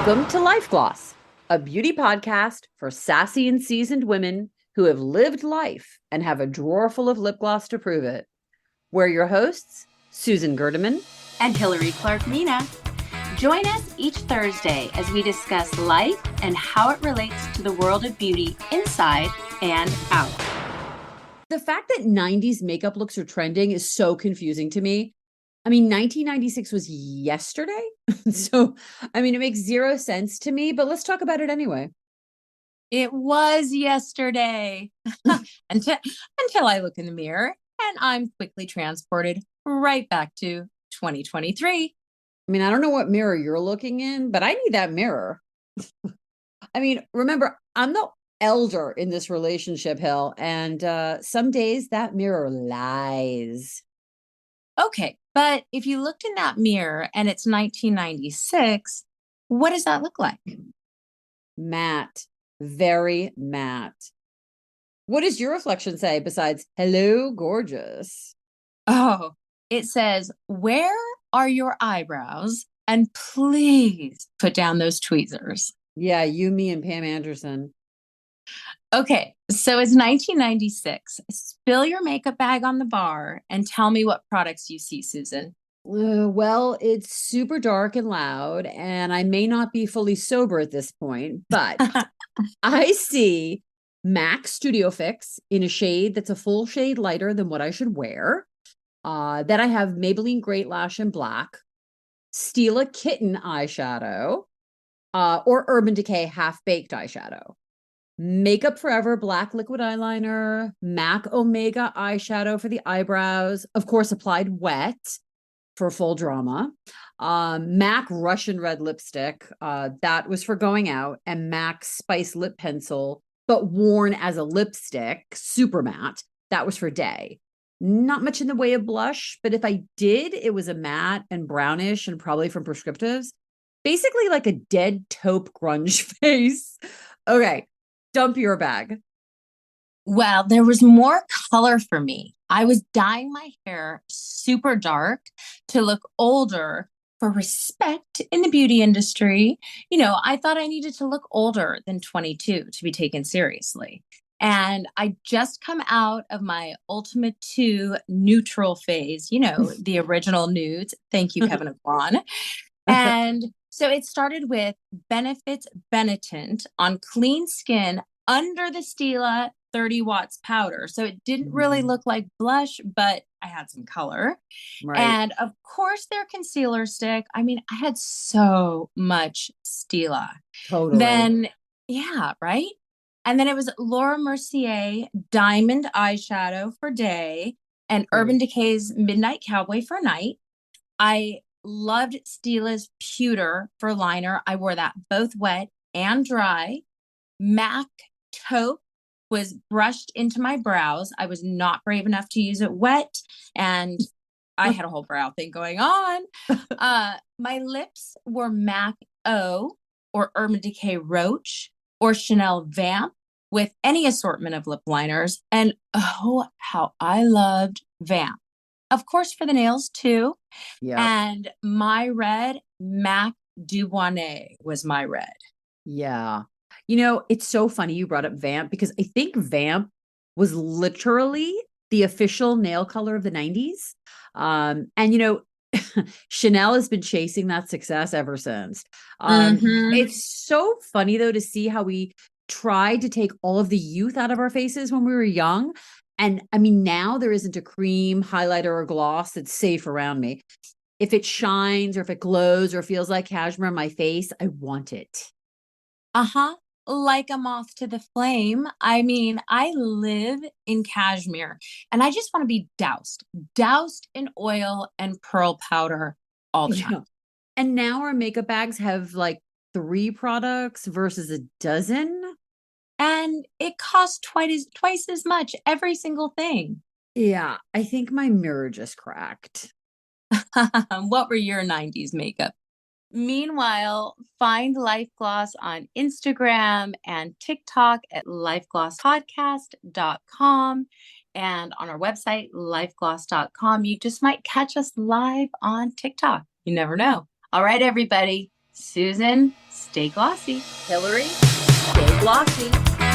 Welcome to Life Gloss, a beauty podcast for sassy and seasoned women who have lived life and have a drawer full of lip gloss to prove it. We're your hosts, Susan Gerdeman and Hillary Clark-Mina. Join us each Thursday as we discuss life and how it relates to the world of beauty inside and out. The fact that 90s makeup looks are trending is so confusing to me. I mean, 1996 was yesterday. So, I mean, it makes zero sense to me, but let's talk about it anyway. It was yesterday until I look in the mirror and I'm quickly transported right back to 2023. I mean, I don't know what mirror you're looking in, but I need that mirror. I mean, remember, I'm the elder in this relationship, Hill, and some days that mirror lies. Okay, but if you looked in that mirror and it's 1996, what does that look like? Matte, very matte. What does your reflection say besides, hello, gorgeous? Oh, it says, where are your eyebrows? And please put down those tweezers. Yeah, you, me, and Pam Anderson. Okay, so it's 1996. Spill your makeup bag on the bar and tell me what products you see, Susan. Well, it's super dark and loud, and I may not be fully sober at this point, but I see MAC Studio Fix in a shade that's a full shade lighter than what I should wear. Then I have Maybelline Great Lash in black, Stila Kitten eyeshadow, or Urban Decay Half Baked eyeshadow. Makeup Forever black liquid eyeliner, MAC Omega eyeshadow for the eyebrows, of course, applied wet for full drama. MAC Russian red lipstick, that was for going out, and MAC Spice lip pencil, but worn as a lipstick, super matte. That was for day. Not much in the way of blush, but if I did, it was a matte and brownish and probably from Prescriptives. Basically like a dead taupe grunge face. Okay. Dump your bag. Well, there was more color for me. I was dyeing my hair super dark to look older for respect in the beauty industry. You know, I thought I needed to look older than 22 to be taken seriously. And I just come out of my Ultimate 2 neutral phase, you know, the original nudes. Thank you, Kevin Aquan. And so it started with Benefits Benitent on clean skin under the Stila 30 watts powder. So it didn't really look like blush, but I had some color. Right. And of course, their concealer stick. I mean, I had so much Stila. Totally. Then, yeah, right? And then it was Laura Mercier Diamond Eyeshadow for day and Urban Decay's Midnight Cowboy for night. I loved Stila's Pewter for liner. I wore that both wet and dry. MAC Taupe was brushed into my brows. I was not brave enough to use it wet, and I had a whole brow thing going on. My lips were MAC O or Urban Decay Roach or Chanel Vamp with any assortment of lip liners. And oh, how I loved Vamp. Of course, for the nails too. Yeah. And my red, MAC Dubois was my red. Yeah. You know, it's so funny you brought up Vamp because I think Vamp was literally the official nail color of the 90s. And, you know, Chanel has been chasing that success ever since. It's so funny, though, to see how we tried to take all of the youth out of our faces when we were young. And I mean, now there isn't a cream, highlighter, or gloss that's safe around me. If it shines or if it glows or feels like cashmere on my face, I want it. Like a moth to the flame. I mean, I live in cashmere and I just want to be doused in oil and pearl powder all the time. And now our makeup bags have like 3 products versus a dozen. And it costs twice as much, every single thing. Yeah, I think my mirror just cracked. What were your 90s makeup? Meanwhile, find Life Gloss on Instagram and TikTok at lifeglosspodcast.com and on our website, lifegloss.com. You just might catch us live on TikTok. You never know. All right, everybody. Susan, stay glossy. Hillary, stay glossy.